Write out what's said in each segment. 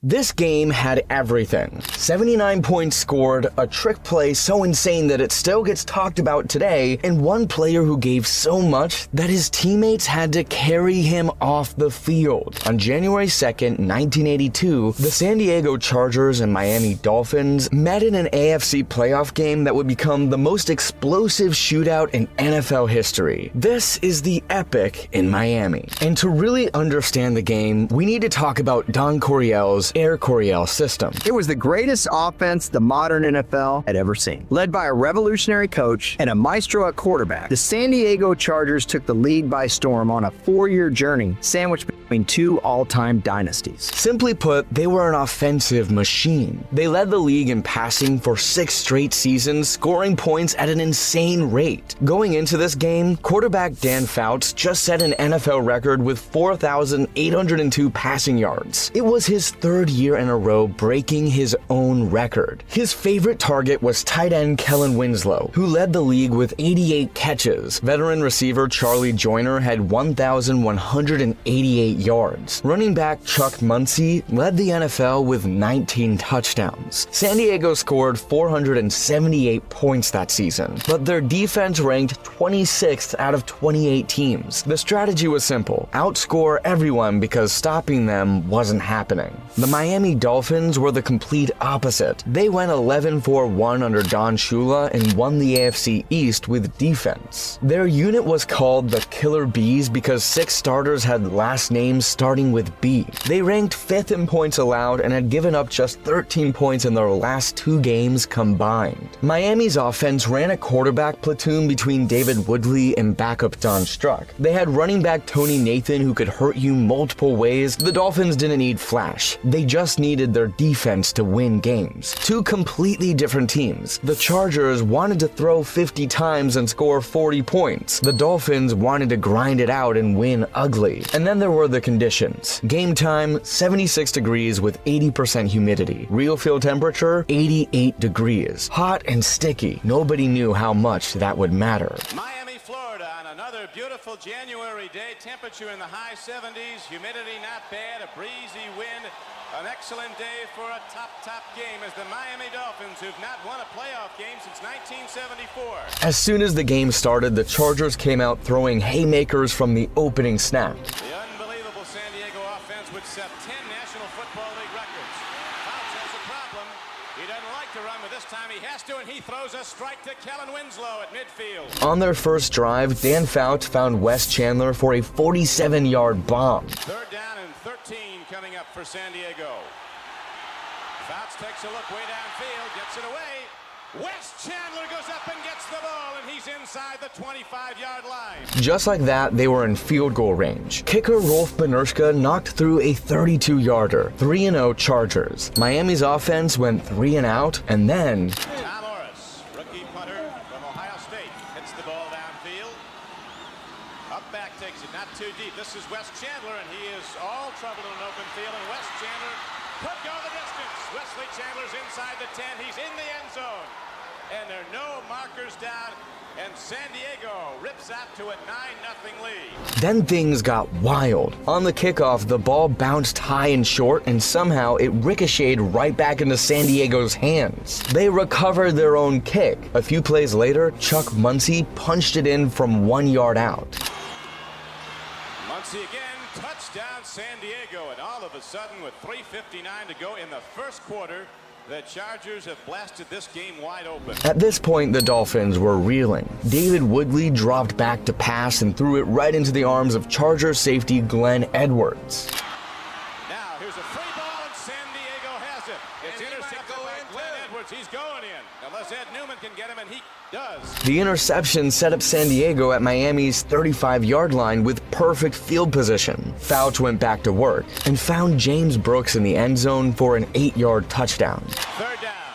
This game had everything. 79 points scored, a trick play so insane that it still gets talked about today, and one player who gave so much that his teammates had to carry him off the field. On January 2nd, 1982, the San Diego Chargers and Miami Dolphins met in an AFC playoff game that would become the most explosive shootout in NFL history. This is the epic in Miami. And to really understand the game, we need to talk about Don Coryell's Air Coryell system. It was the greatest offense the modern NFL had ever seen. Led by a revolutionary coach and a maestro at quarterback, the San Diego Chargers took the league by storm on a 4-year journey sandwiched between two all-time dynasties. Simply put, they were an offensive machine. They led the league in passing for 6 straight seasons, scoring points at an insane rate. Going into this game, quarterback Dan Fouts just set an NFL record with 4,802 passing yards. It was his 3rd year in a row breaking his own record. His favorite target was tight end Kellen Winslow, who led the league with 88 catches. Veteran receiver Charlie Joyner had 1,188 yards. Running back Chuck Muncie led the NFL with 19 touchdowns. San Diego scored 478 points that season, but their defense ranked 26th out of 28 teams. The strategy was simple: outscore everyone because stopping them wasn't happening. The Miami Dolphins were the complete opposite. They went 11-4-1 under Don Shula and won the AFC East with defense. Their unit was called the Killer Bees because 6 starters had last names starting with B. They ranked 5th in points allowed and had given up just 13 points in their last 2 games combined. Miami's offense ran a quarterback platoon between David Woodley and backup Don Struck. They had running back Tony Nathan who could hurt you multiple ways. The Dolphins didn't need flash. They just needed their defense to win games. 2 completely different teams. The Chargers wanted to throw 50 times and score 40 points. The Dolphins wanted to grind it out and win ugly. And then there were the conditions. Game time, 76 degrees with 80% humidity. Real field temperature, 88 degrees. Hot and sticky. Nobody knew how much that would matter. Miami, Florida, on another beautiful January day. Temperature in the high 70s, humidity not bad, a breezy wind. An excellent day for a top game as the Miami Dolphins, who've not won a playoff game since 1974. As soon as the game started, the Chargers came out throwing haymakers from the opening snap. The unbelievable San Diego offense would set 10 National Football League records. Fouts has a problem. He doesn't like to run, but this time he has to, and he throws a strike to Kellen Winslow at midfield. On their first drive, Dan Fouts found Wes Chandler for a 47-yard bomb. 3rd down and 13 coming up for San Diego. Fouts takes a look way downfield, gets it away. Wes Chandler goes up and gets the ball, and he's inside the 25-yard line. Just like that, they were in field goal range. Kicker Rolf Benerschka knocked through a 32-yarder. 3-0 Chargers. Miami's offense went 3 and out, and then Tom Morris, rookie punter from Ohio State, hits the ball downfield. Up back takes it, not too deep. This is Wes Chandler, and he is all trouble in an open field, and Wes Chandler could go the distance. Wesley Chandler's inside the 10. He's in the end zone. And there are no markers down, and San Diego rips out to a 9-0 lead. Then things got wild. On the kickoff, the ball bounced high and short, and somehow it ricocheted right back into San Diego's hands. They recovered their own kick. A few plays later, Chuck Muncie punched it in from 1 yard out. Muncie again, touchdown San Diego, and all of a sudden with 3:59 to go in the first quarter, the Chargers have blasted this game wide open. At this point, the Dolphins were reeling. David Woodley dropped back to pass and threw it right into the arms of Charger safety Glenn Edwards. Now, here's a free ball, and San Diego has it. It's intercepted by Glenn Edwards. He's going in, unless Ed Newman can get him, and he does. The interception set up San Diego at Miami's 35-yard line with perfect field position. Fouts went back to work and found James Brooks in the end zone for an 8-yard touchdown. 3rd down.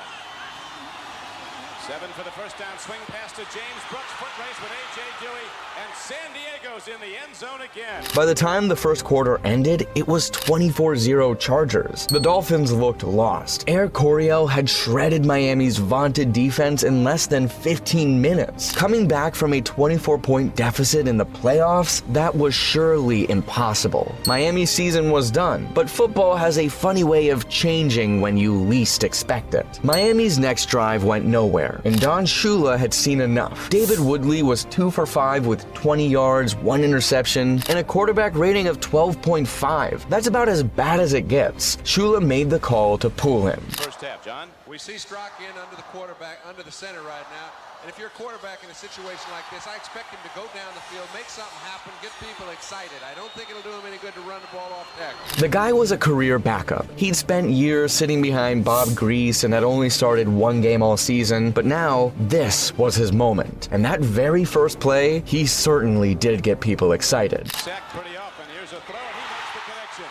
7 for the first down. Swing pass to James Brooks. Foot race with A.J. Dewey. And San Diego's in the end zone again. By the time the first quarter ended, it was 24-0 Chargers. The Dolphins looked lost. Eric Coryell had shredded Miami's vaunted defense in less than 15 minutes. Coming back from a 24-point deficit in the playoffs, that was surely impossible. Miami's season was done, but football has a funny way of changing when you least expect it. Miami's next drive went nowhere, and Don Shula had seen enough. David Woodley was 2 for 5 with 20 yards, 1 interception, and a quarterback rating of 12.5. That's about as bad as it gets. Shula made the call to pull him. First half, John. We see Strock in under the quarterback, under the center right now. And if you're a quarterback in a situation like this, I expect him to go down the field, make something happen, get people excited. I don't think it'll do him any good to run the ball off tackle. The guy was a career backup. He'd spent years sitting behind Bob Grease and had only started 1 game all season, but now this was his moment. And that very first play, he certainly did get people excited. Sacked pretty often. Here's a throw, and he makes the connection.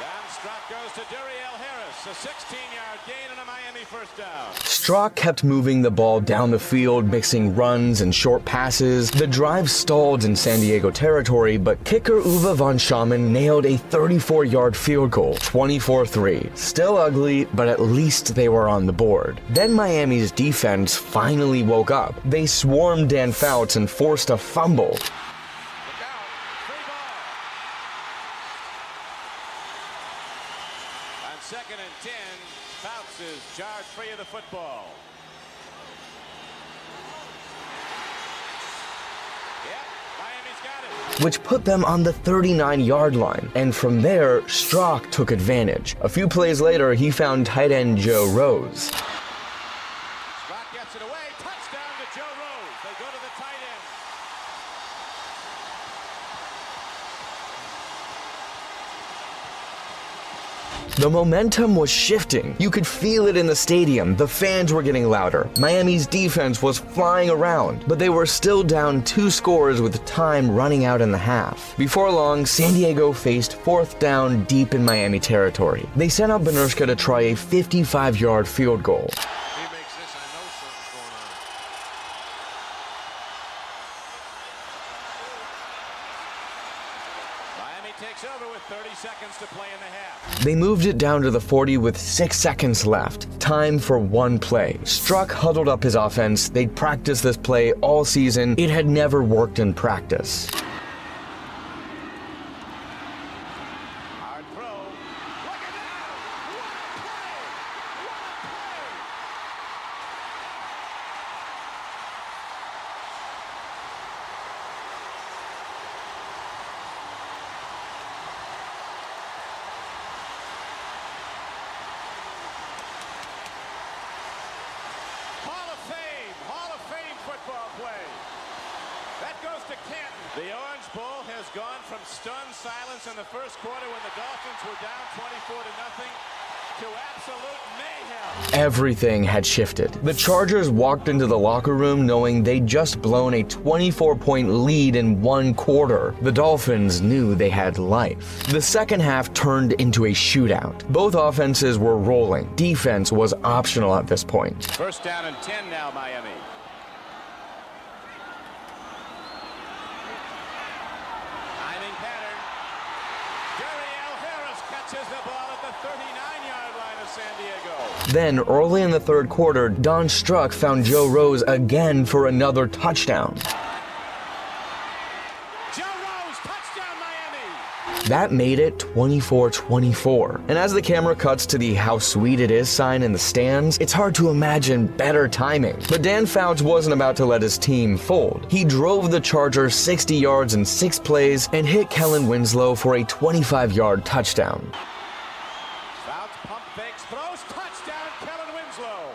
Down Strock goes to Duriel Harris, a 16-yard gain and a Miami first down. Strock kept moving the ball down the field, mixing runs and short passes. The drive stalled in San Diego territory, but kicker Uwe von Schamann nailed a 34-yard field goal, 24-3. Still ugly, but at least they were on the board. Then Miami's defense finally woke up. They swarmed Dan Fouts and forced a fumble. Look out, free ball. On 2nd and 10, Fouts is jarred free of the football. Yep, Miami's got it. Which put them on the 39-yard line. And from there, Strock took advantage. A few plays later, he found tight end Joe Rose. Strock gets it away. Touchdown to Joe Rose. They go to the tight end. The momentum was shifting. You could feel it in the stadium. The fans were getting louder. Miami's defense was flying around, but they were still down 2 scores with time running out in the half. Before long, San Diego faced 4th down deep in Miami territory. They sent out Benershka to try a 55-yard field goal. If he makes this, I know something's going on. Miami takes over with 30 seconds to play in the half. They moved it down to the 40 with 6 seconds left. Time for one play. Strock huddled up his offense. They'd practiced this play all season. It had never worked in practice. Hard throw. Look at that! What a play! What a play! Hall of Fame football play. That goes to Canton. The Orange Bowl has gone from stunned silence in the first quarter when the Dolphins were down 24-0 to absolute mayhem. Everything had shifted. The Chargers walked into the locker room knowing they'd just blown a 24-point lead in 1 quarter. The Dolphins knew they had life. The second half turned into a shootout. Both offenses were rolling. Defense was optional at this point. First down and 10 now, Miami. Timing pattern. Duriel Harris catches the ball at the 39-yard line of San Diego. Then, early in the third quarter, Don Struck found Joe Rose again for another touchdown. Joe Rose, touchdown Miami. That made it 24-24. And as the camera cuts to the "how sweet it is" sign in the stands, it's hard to imagine better timing. But Dan Fouts wasn't about to let his team fold. He drove the Chargers 60 yards in 6 plays and hit Kellen Winslow for a 25-yard touchdown. Fouts pump fakes, throws, touchdown Kellen Winslow.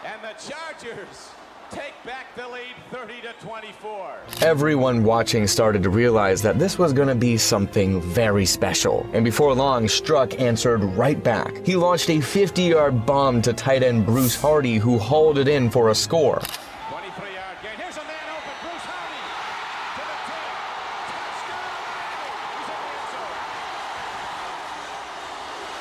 And the Chargers take back the lead 30-24. Everyone watching started to realize that this was going to be something very special. And before long, Struck answered right back. He launched a 50-yard bomb to tight end Bruce Hardy, who hauled it in for a score. 23-yard gain. Here's a man open. Bruce Hardy to the 10. Touchdown! He's in the end zone.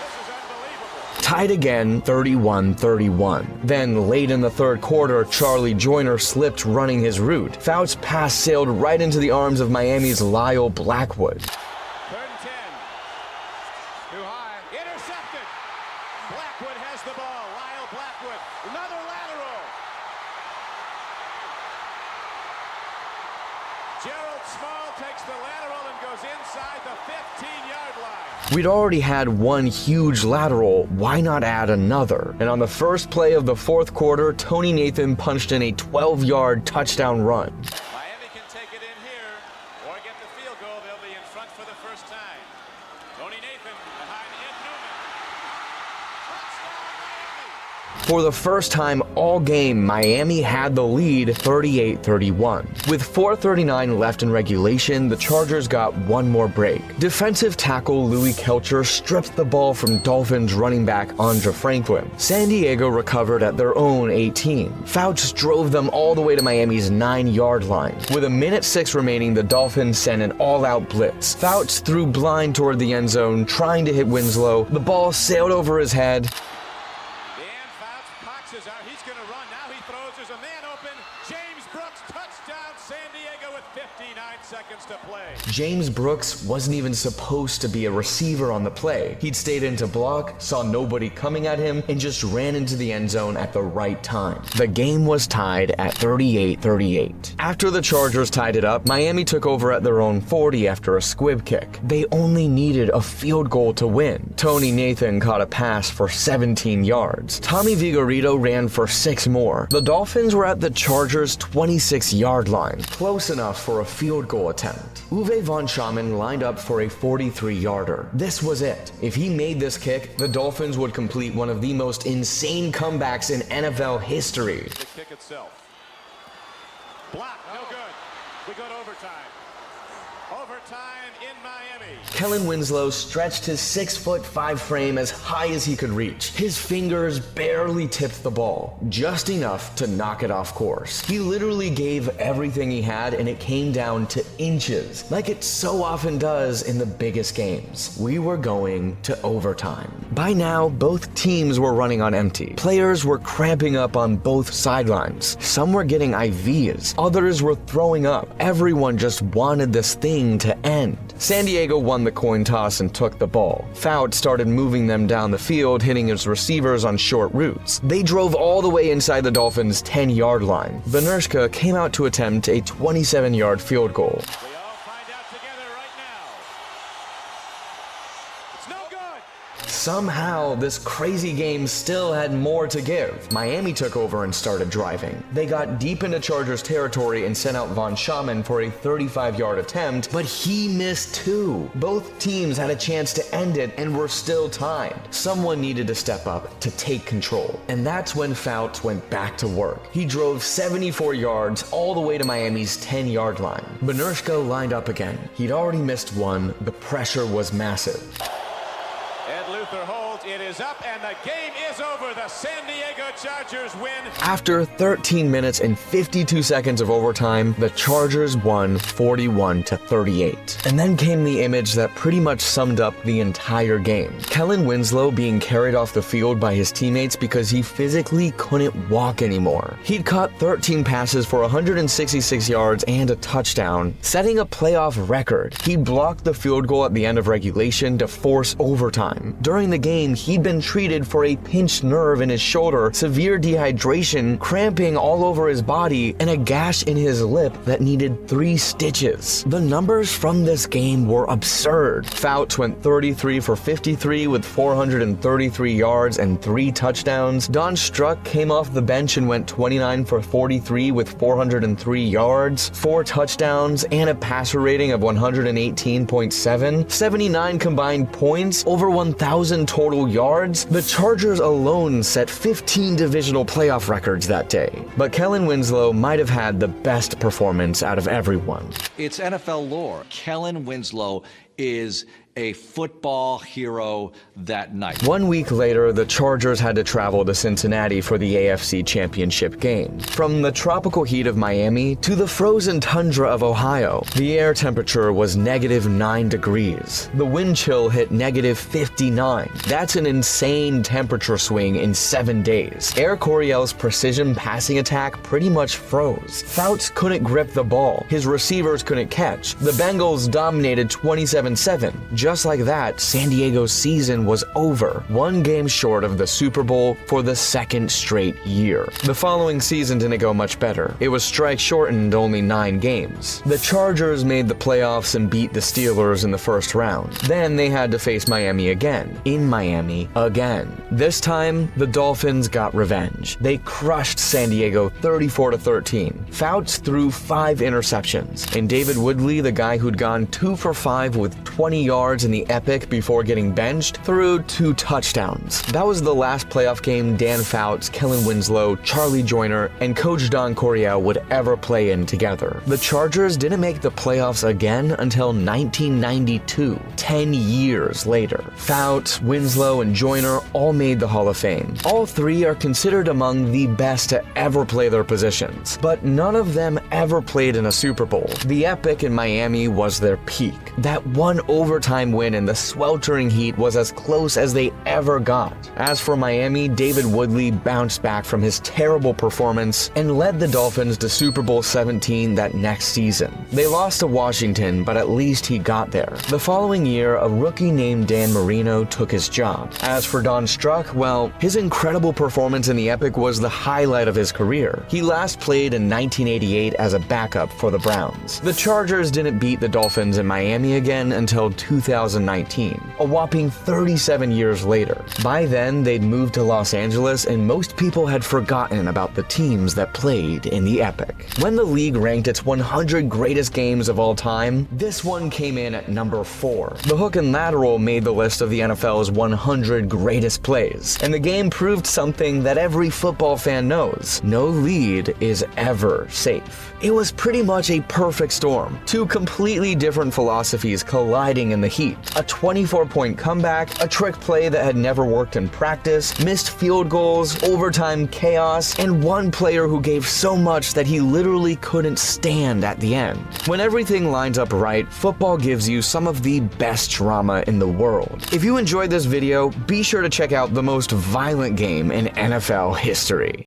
This is unbelievable. tied again 31-31. Then late in the third quarter, Charlie Joyner slipped running his route. Fouts' pass sailed right into the arms of Miami's Lyle Blackwood. Third and 10. Too high. Intercepted. Blackwood has the ball. Lyle Blackwood. Another lateral. Gerald Small takes the lateral and goes inside the 15-yard line. We'd already had one huge lateral, why not add another? And on the first play of the fourth quarter, Tony Nathan punched in a 12-yard touchdown run. Miami can take it in here or get the field goal. They'll be in front for the first time. Tony Nathan behind Ed Newman. Touchdown, Miami. For the first time all game, Miami had the lead 38-31. With 4:39 left in regulation, the Chargers got one more break. Defensive tackle Louis Kelcher stripped the ball from Dolphins running back Andre Franklin. San Diego recovered at their own 18. Fouts drove them all the way to Miami's 9-yard line. With a minute 6 remaining, the Dolphins sent an all-out blitz. Fouts threw blind toward the end zone, trying to hit Winslow. The ball sailed over his head. Is out. He's going to run. Now he throws. There's a man open. James Brooks, touchdown, San Diego with 59 seconds to play. James Brooks wasn't even supposed to be a receiver on the play. He'd stayed in to block, saw nobody coming at him, and just ran into the end zone at the right time. The game was tied at 38-38. After the Chargers tied it up, Miami took over at their own 40 after a squib kick. They only needed a field goal to win. Tony Nathan caught a pass for 17 yards. Tommy Vigorito ran for 6 more. The Dolphins were at the Chargers' 26-yard line, close enough for a field goal attempt. Uwe von Schamann lined up for a 43-yarder. This was it. If he made this kick, the Dolphins would complete one of the most insane comebacks in NFL history. The kick itself. Block, no good. We go to overtime. Overtime in Miami. Kellen Winslow stretched his 6'5" frame as high as he could reach. His fingers barely tipped the ball, just enough to knock it off course. He literally gave everything he had, and it came down to inches, like it so often does in the biggest games. We were going to overtime. By now, both teams were running on empty. Players were cramping up on both sidelines. Some were getting IVs, others were throwing up. Everyone just wanted this thing to end. San Diego won the coin toss and took the ball. Fouts started moving them down the field, hitting his receivers on short routes. They drove all the way inside the Dolphins' 10-yard line. Venerska came out to attempt a 27-yard field goal. We all find out together right now. It's no good. Somehow, this crazy game still had more to give. Miami took over and started driving. They got deep into Chargers territory and sent out von Schamann for a 35-yard attempt, but he missed 2. Both teams had a chance to end it and were still tied. Someone needed to step up to take control, and that's when Fouts went back to work. He drove 74 yards all the way to Miami's 10-yard line. Benershko lined up again. He'd already missed one. The pressure was massive. Ed Luther holds. It is up, and the game is over. The San Diego Chargers win. After 13 minutes and 52 seconds of overtime, the Chargers won 41-38. And then came the image that pretty much summed up the entire game. Kellen Winslow being carried off the field by his teammates because he physically couldn't walk anymore. He'd caught 13 passes for 166 yards and a touchdown, setting a playoff record. He blocked the field goal at the end of regulation to force overtime. During the game, he'd been treated for a pinched nerve in his shoulder, severe dehydration, cramping all over his body, and a gash in his lip that needed 3 stitches. The numbers from this game were absurd. Fouts went 33 for 53 with 433 yards and 3 touchdowns. Don Struck came off the bench and went 29 for 43 with 403 yards, 4 touchdowns, and a passer rating of 118.7, 79 combined points, over 1,000 total yards. The Chargers alone set 15 divisional playoff records that day. But Kellen Winslow might have had the best performance out of everyone. It's NFL lore. Kellen Winslow is a football hero that night. 1 week later, the Chargers had to travel to Cincinnati for the AFC Championship game. From the tropical heat of Miami to the frozen tundra of Ohio, the air temperature was -9 degrees. The wind chill hit -59. That's an insane temperature swing in 7 days. Air Coryell's precision passing attack pretty much froze. Fouts couldn't grip the ball. His receivers couldn't catch. The Bengals dominated 27-7. Just like that, San Diego's season was over, 1 game short of the Super Bowl for the 2nd straight year. The following season didn't go much better. It was strike-shortened only 9 games. The Chargers made the playoffs and beat the Steelers in the first round. Then they had to face Miami again, in Miami again. This time, the Dolphins got revenge. They crushed San Diego 34-13. Fouts threw 5 interceptions, and David Woodley, the guy who'd gone 2 for 5 with 20 yards in the epic before getting benched, threw 2 touchdowns. That was the last playoff game Dan Fouts, Kellen Winslow, Charlie Joyner, and Coach Don Coryell would ever play in together. The Chargers didn't make the playoffs again until 1992, 10 years later. Fouts, Winslow, and Joyner all made the Hall of Fame. All 3 are considered among the best to ever play their positions, but none of them ever played in a Super Bowl. The epic in Miami was their peak. That one overtime win in the sweltering heat was as close as they ever got. As for Miami, David Woodley bounced back from his terrible performance and led the Dolphins to Super Bowl 17 that next season. They lost to Washington, but at least he got there. The following year, a rookie named Dan Marino took his job. As for Don Struck, well, his incredible performance in the epic was the highlight of his career. He last played in 1988 as a backup for the Browns. The Chargers didn't beat the Dolphins in Miami again until 2019, a whopping 37 years later. By then, they'd moved to Los Angeles and most people had forgotten about the teams that played in the epic. When the league ranked its 100 greatest games of all time, this one came in at number 4. The hook and lateral made the list of the NFL's 100 greatest plays, and the game proved something that every football fan knows: no lead is ever safe. It was pretty much a perfect storm. 2 completely different philosophies colliding in the heat. A 24-point comeback, a trick play that had never worked in practice, missed field goals, overtime chaos, and one player who gave so much that he literally couldn't stand at the end. When everything lines up right, football gives you some of the best drama in the world. If you enjoyed this video, be sure to check out the most violent game in NFL history.